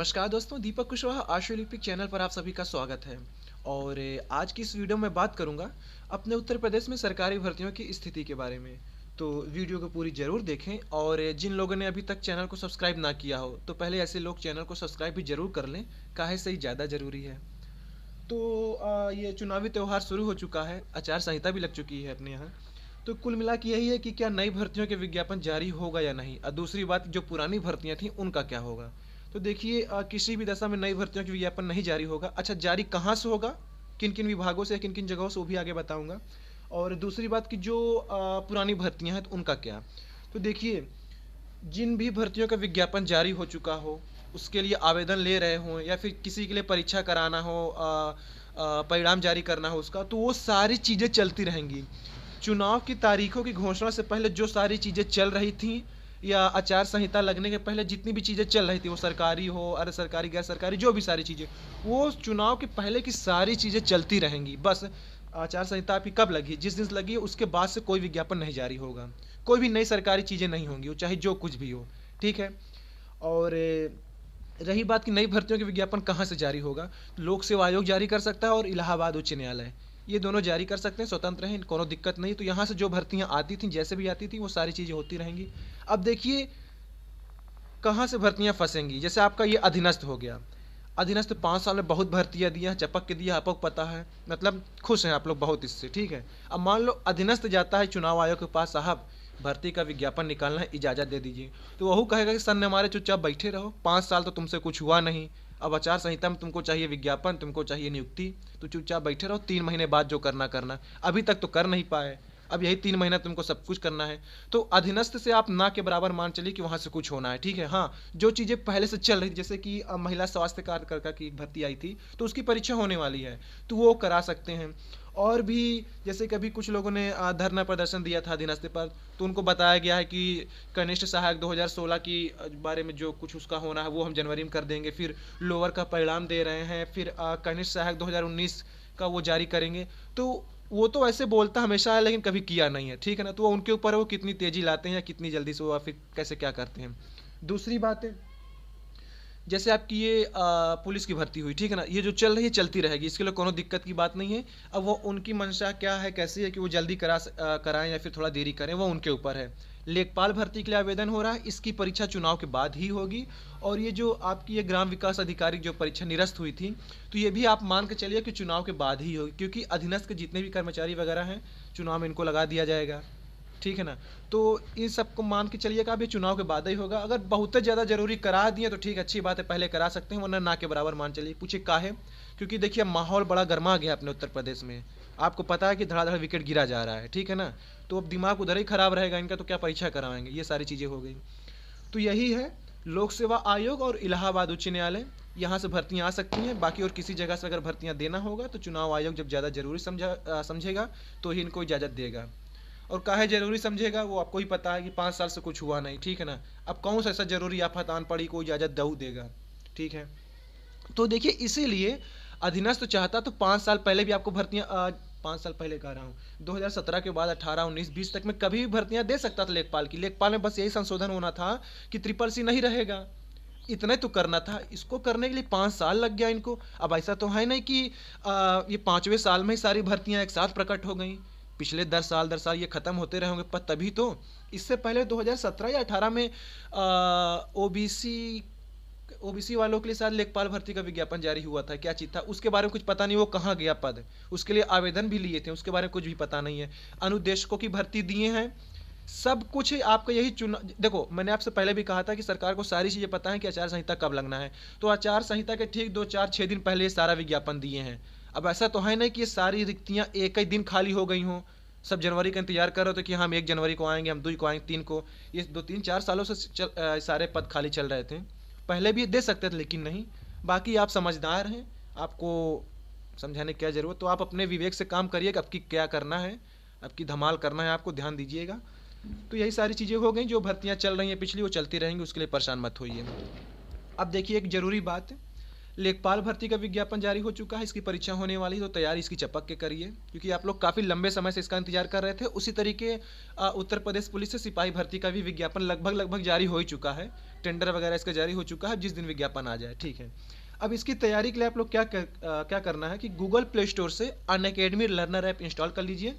नमस्कार दोस्तों, दीपक कुशवाहा आशु Olympic channel पर आप सभी का स्वागत है। और आज की इस वीडियो में बात करूंगा अपने उत्तर प्रदेश में सरकारी भर्तियों की स्थिति के बारे में। तो वीडियो को पूरी ज़रूर देखें और जिन लोगों ने अभी तक चैनल को सब्सक्राइब ना किया हो तो पहले ऐसे लोग चैनल को सब्सक्राइब भी ज़रूर कर लें, काहे से ही ज़्यादा ज़रूरी है। तो ये चुनावी त्यौहार शुरू हो चुका है, आचार संहिता भी लग चुकी है अपने यहाँ। तो कुल मिला के यही है कि क्या नई भर्तियों के विज्ञापन जारी होगा या नहीं, और दूसरी बात जो पुरानी भर्तियां थीं उनका क्या होगा। तो देखिए, किसी भी दशा में नई भर्तियों के विज्ञापन नहीं जारी होगा। अच्छा, जारी कहाँ से होगा, किन किन विभागों से, किन किन जगहों से, वो भी आगे बताऊंगा। और दूसरी बात कि जो पुरानी भर्तियां हैं तो उनका क्या। तो देखिए, जिन भी भर्तियों का विज्ञापन जारी हो चुका हो, उसके लिए आवेदन ले रहे हों या फिर किसी के लिए परीक्षा कराना हो, परिणाम जारी करना हो उसका, तो वो सारी चीज़ें चलती रहेंगी। चुनाव की तारीखों की घोषणा से पहले जो सारी चीज़ें चल रही थीं या आचार संहिता लगने के पहले जितनी भी चीज़ें चल रही थी, वो सरकारी हो, अर्ध सरकारी, गैर सरकारी, जो भी सारी चीज़ें, वो चुनाव के पहले की सारी चीज़ें चलती रहेंगी। बस आचार संहिता आपकी कब लगी, जिस दिन लगी उसके बाद से कोई विज्ञापन नहीं जारी होगा, कोई भी नई सरकारी चीज़ें नहीं होंगी, वो चाहे जो कुछ भी हो। ठीक है। और रही बात कि नई भर्तियों के विज्ञापन कहाँ से जारी होगा, लोक सेवा आयोग जारी कर सकता है और इलाहाबाद उच्च न्यायालय, ये दोनों जारी कर सकते हैं, स्वतंत्र हैं, कोनो दिक्कत नहीं। तो यहाँ से जो भर्तियाँ आती थी, जैसे भी आती थी, वो सारी चीज़ें होती रहेंगी। अब देखिए कहाँ से भर्तियाँ फंसेंगी। जैसे आपका ये अधीनस्थ हो गया, अधीनस्थ 5 साल में बहुत भर्तियाँ दिया है, चपक के दिया, आपको पता है, मतलब खुश हैं आप लोग बहुत इससे। ठीक है। अब मान लो अधीनस्थ जाता है चुनाव आयोग के पास, साहब भर्ती का विज्ञापन निकालना है, इजाज़त दे दीजिए। तो वह कहेगा कि सर ने हमारे चुपचाप बैठे रहो, 5 साल तो तुमसे कुछ हुआ नहीं, अब आचार संहिता में तुमको चाहिए विज्ञापन, तुमको चाहिए नियुक्ति, तो चुपचाप बैठे रहो, 3 महीने बाद जो करना करना। अभी तक तो कर नहीं पाए, अब यही 3 महीना तुमको सब कुछ करना है। तो अधीनस्थ से आप ना के बराबर मान चलिए कि वहाँ से कुछ होना है। ठीक है। हाँ, जो चीज़ें पहले से चल रही थी, जैसे कि महिला स्वास्थ्य कार्यकर्ता की भर्ती आई थी, तो उसकी परीक्षा होने वाली है, तो वो करा सकते हैं। और भी जैसे कभी कुछ लोगों ने धरना प्रदर्शन दिया था अधीनस्थ पर, तो उनको बताया गया है कि कनिष्ठ सहायक 2016 की बारे में जो कुछ उसका होना है वो हम जनवरी में कर देंगे, फिर लोअर का परिणाम दे रहे हैं, फिर कनिष्ठ सहायक 2019 का वो जारी करेंगे। तो वो तो ऐसे बोलता हमेशा है लेकिन कभी किया नहीं है। ठीक है ना। तो वो उनके ऊपर है, वो कितनी तेजी लाते हैं या कितनी जल्दी से वो फिर कैसे क्या करते हैं। दूसरी बात है, जैसे आपकी ये पुलिस की भर्ती हुई, ठीक है ना, ये जो चल रही है चलती रहेगी, इसके लिए कोनो दिक्कत की बात नहीं है। अब वो उनकी मंशा क्या है, कैसी है कि वो जल्दी कराएं या फिर थोड़ा देरी करें, वो उनके ऊपर है। लेखपाल भर्ती के लिए आवेदन हो रहा है, इसकी परीक्षा चुनाव के बाद ही होगी। और ये जो आपकी ये ग्राम विकास अधिकारी जो परीक्षा निरस्त हुई थी, तो ये भी आप मान के चलिए कि चुनाव के बाद ही होगी, क्योंकि अधीनस्थ के जितने भी कर्मचारी वगैरह हैं, चुनाव में इनको लगा दिया जाएगा। ठीक है ना। तो इन सबको मान के चलिएगा, अब ये चुनाव के बाद ही होगा। अगर बहुत ज़्यादा जरूरी करा दिए तो ठीक, अच्छी बात है, पहले करा सकते हैं, वरना ना के बराबर मान चलिए। पूछिए काहे, क्योंकि देखिए माहौल बड़ा गर्मा गया अपने उत्तर प्रदेश में। आपको पता है कि धड़ाधड़ विकेट गिरा जा रहा है। ठीक है ना। तो अब दिमाग उधर ही खराब रहेगा इनका, तो क्या परीक्षा कराएंगे, ये सारी चीज़ें हो गई। तो यही है, लोक सेवा आयोग और इलाहाबाद उच्च न्यायालय, यहाँ से भर्तियाँ आ सकती हैं। बाकी और किसी जगह से अगर भर्तियाँ देना होगा तो चुनाव आयोग जब ज़्यादा जरूरी समझेगा तो ही इनको इजाज़त देगा। और काहे जरूरी समझेगा वो आपको ही पता है कि 5 साल से कुछ हुआ नहीं। ठीक है ना। अब कौन सा ऐसा जरूरी आफत आन पड़ी कोई इजाज़त दऊ देगा। ठीक है। तो देखिए, इसीलिए अधीनस्थ तो चाहता तो 5 साल पहले भी आपको भर्तियां 5 साल पहले कह रहा हूँ, 2017 के बाद 18, 19, 20 तक में कभी भी भर्तियां दे सकता था लेखपाल की। लेखपाल में बस यही संशोधन होना था कि ट्रिपल सी नहीं रहेगा, इतना तो करना था। इसको करने के लिए 5 साल लग गया इनको। अब ऐसा तो है नहीं कि ये 5वें साल में ही सारी भर्तियां एक साथ प्रकट हो गई। पिछले 10 साल ये ख़त्म होते रहेंगे, पर तभी तो। इससे पहले 2017 या 18 में ओबीसी ओबीसी वालों के लिए शायद लेखपाल भर्ती का विज्ञापन जारी हुआ था, क्या चीज़ था उसके बारे में कुछ पता नहीं, वो कहाँ गया पद, उसके लिए आवेदन भी लिए थे, उसके बारे में कुछ भी पता नहीं है। अनुदेशकों की भर्ती दिए हैं, सब कुछ आपका यही चुना। देखो, मैंने आपसे पहले भी कहा था कि सरकार को सारी चीज़ें पता है कि आचार संहिता कब लगना है, तो आचार संहिता के ठीक 2, 4, 6 दिन पहले ये सारा विज्ञापन दिए हैं। अब ऐसा तो है नहीं कि ये सारी रिक्तियाँ एक ही दिन खाली हो गई हों, सब जनवरी का इंतजार कर रहे थे कि हम 1 जनवरी को आएंगे, हम 2 को आएंगे, 3 को। ये 2, 3, 4 सालों से सारे पद खाली चल रहे थे। पहले भी दे सकते थे लेकिन नहीं। बाकी आप समझदार हैं, आपको समझाने की क्या ज़रूरत, तो आप अपने विवेक से काम करिए कि आपकी क्या करना है, आपकी धमाल करना है, आपको ध्यान दीजिएगा। तो यही सारी चीज़ें हो गई, जो भर्तियाँ चल रही हैं पिछली वो चलती रहेंगी, उसके लिए परेशान मत होइए। अब देखिए, एक ज़रूरी बात है, लेखपाल भर्ती का विज्ञापन जारी हो चुका है, इसकी परीक्षा होने वाली है, तो तैयारी इसकी चपक के करिए, क्योंकि आप लोग काफ़ी लंबे समय से इसका इंतजार कर रहे थे। उसी तरीके उत्तर प्रदेश पुलिस से सिपाही भर्ती का भी विज्ञापन लगभग जारी हो ही चुका है, टेंडर वगैरह इसका जारी हो चुका है, जिस दिन विज्ञापन आ जाए, ठीक है। अब इसकी तैयारी के लिए आप लोग क्या करना है कि गूगल प्ले स्टोर से अनअकैडमी लर्नर ऐप इंस्टॉल कर लीजिए।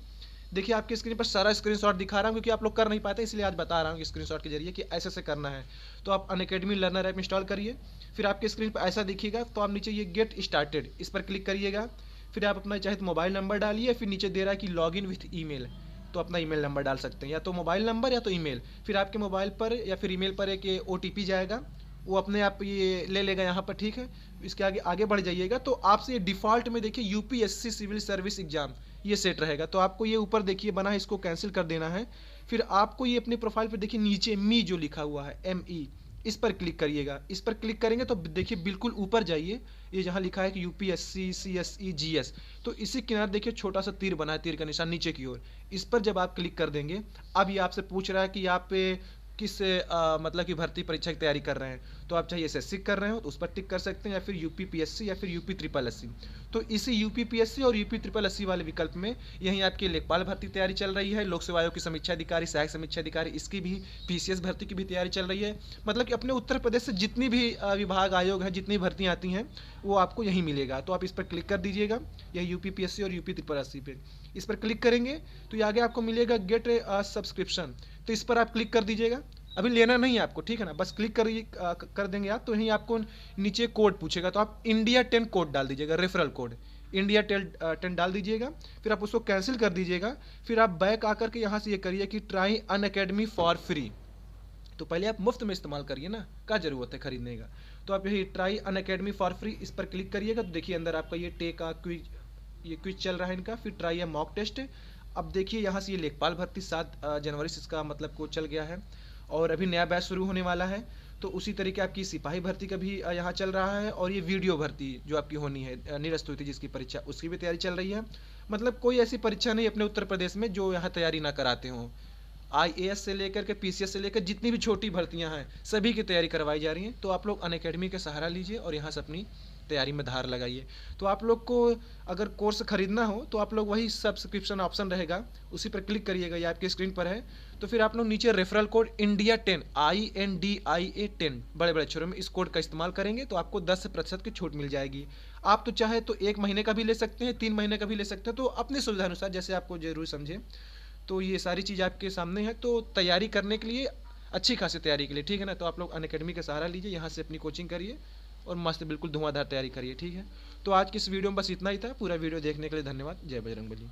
देखिए आपकी स्क्रीन पर सारा स्क्रीनशॉट दिखा रहा हूँ, क्योंकि आप लोग कर नहीं पाते, इसलिए आज बता रहा हूँ स्क्रीनशॉट के जरिए कि ऐसे से करना है। तो आप अनअकैडमी लर्नर ऐप इंस्टॉल करिए, फिर आपकी स्क्रीन पर ऐसा दिखेगा, तो आप नीचे ये गेट स्टार्टेड इस पर क्लिक करिएगा। फिर आप अपना चाहे तो मोबाइल नंबर डालिए, फिर नीचे दे रहा है कि लॉग इन विथ ईमेल, तो अपना ईमेल नंबर डाल सकते हैं, या तो मोबाइल नंबर या तो ईमेल। फिर आपके मोबाइल पर या फिर ईमेल पर एक OTP जाएगा, वो अपने आप ये ले लेगा यहाँ पर, ठीक है। इसके आगे आगे बढ़ जाइएगा तो आपसे ये डिफ़ॉल्ट में देखिए UPSC सिविल सर्विस एग्जाम ये सेट रहेगा, तो आपको ये ऊपर देखिए बना है, इसको कैंसिल कर देना है। फिर आपको ये अपने प्रोफाइल पर देखिए नीचे मी जो लिखा हुआ है ME, इस पर क्लिक करिएगा। इस पर क्लिक करेंगे तो देखिए बिल्कुल ऊपर जाइए, ये जहाँ लिखा है कि UPSC CSE GS, तो इसी किनारे देखिए छोटा सा तीर बना है, तीर का निशान नीचे की ओर, इस पर जब आप क्लिक कर देंगे, अब ये आपसे पूछ रहा है कि आप किस मतलब कि भर्ती परीक्षा की तैयारी कर रहे हैं। तो आप चाहे SSC कर रहे हो तो उस पर टिक कर सकते हैं, या फिर UPPSC या फिर UPSSSC। तो इसी UPPSC और UPSSSC वाले विकल्प में यहीं आपकी लेखपाल भर्ती तैयारी चल रही है, लोक सेवा आयोग की समीक्षा अधिकारी, सहायक समीक्षा अधिकारी, इसकी भी PCS भर्ती की भी तैयारी चल रही है। मतलब कि अपने उत्तर प्रदेश से जितनी भी विभाग आयोग है, जितनी भर्तियाँ आती हैं, वो आपको यहीं मिलेगा। तो आप इस पर क्लिक कर दीजिएगा, यह UPPSC और UPSSSC पे इस पर क्लिक करेंगे तो ये आगे आपको मिलेगा गेट सब्सक्रिप्शन, तो इस पर आप क्लिक कर दीजिएगा। अभी लेना नहीं है आपको, ठीक है ना, बस क्लिक कर देंगे आप, तो यहीं आपको नीचे कोड पूछेगा, तो आप India 10 कोड डाल दीजिएगा, रेफरल कोड India 10 डाल दीजिएगा। फिर आप उसको कैंसिल कर दीजिएगा। फिर आप बैक आकर के यहाँ से ये करिए कि ट्राई अनअकैडमी फॉर फ्री, तो पहले आप मुफ्त में इस्तेमाल करिए ना, क्या ज़रूरत है खरीदने का। तो आप यही ट्राई अनअकैडमी फॉर फ्री इस पर क्लिक करिएगा, तो देखिए अंदर आपका ये क्विज चल रहा है इनका। फिर ट्राई है मॉक टेस्ट। अब देखिए यहाँ से ये लेखपाल भर्ती 7 जनवरी से इसका मतलब को चल गया है, और अभी नया बैच शुरू होने वाला है। तो उसी तरीके आपकी सिपाही भर्ती का भी यहाँ चल रहा है, और ये वीडियो भर्ती जो आपकी होनी है निरस्त हुई थी जिसकी परीक्षा, उसकी भी तैयारी चल रही है। मतलब कोई ऐसी परीक्षा नहीं अपने उत्तर प्रदेश में जो यहाँ तैयारी ना कराते हों। IAS से लेकर के PCS से लेकर जितनी भी छोटी भर्तियां हैं, सभी की तैयारी करवाई जा रही हैं। तो आप लोग अनअकैडमी का सहारा लीजिए और यहाँ से अपनी तैयारी में धार लगाइए। तो आप लोग को अगर कोर्स खरीदना हो तो आप लोग वही सब्सक्रिप्शन ऑप्शन रहेगा, उसी पर क्लिक करिएगा, ये आपकी स्क्रीन पर है। तो फिर आप लोग नीचे रेफरल कोड India 10 INDIA 10 बड़े बड़े अक्षरों में, इस कोड का इस्तेमाल करेंगे तो आपको 10% की छूट मिल जाएगी। आप तो चाहे तो 1 महीने का भी ले सकते हैं, 3 महीने का भी ले सकते हैं, तो अपनी सुविधा अनुसार जैसे आपको जरूरी समझे। तो ये सारी चीज़ आपके सामने है, तो तैयारी करने के लिए, अच्छी खासी तैयारी के लिए, ठीक है ना, तो आप लोग अनअकैडमी का सहारा लीजिए, यहाँ से अपनी कोचिंग करिए और मस्त बिल्कुल धुआंधार तैयारी करिए, ठीक है। तो आज की इस वीडियो में बस इतना ही था। पूरा वीडियो देखने के लिए धन्यवाद। जय बजरंगबली।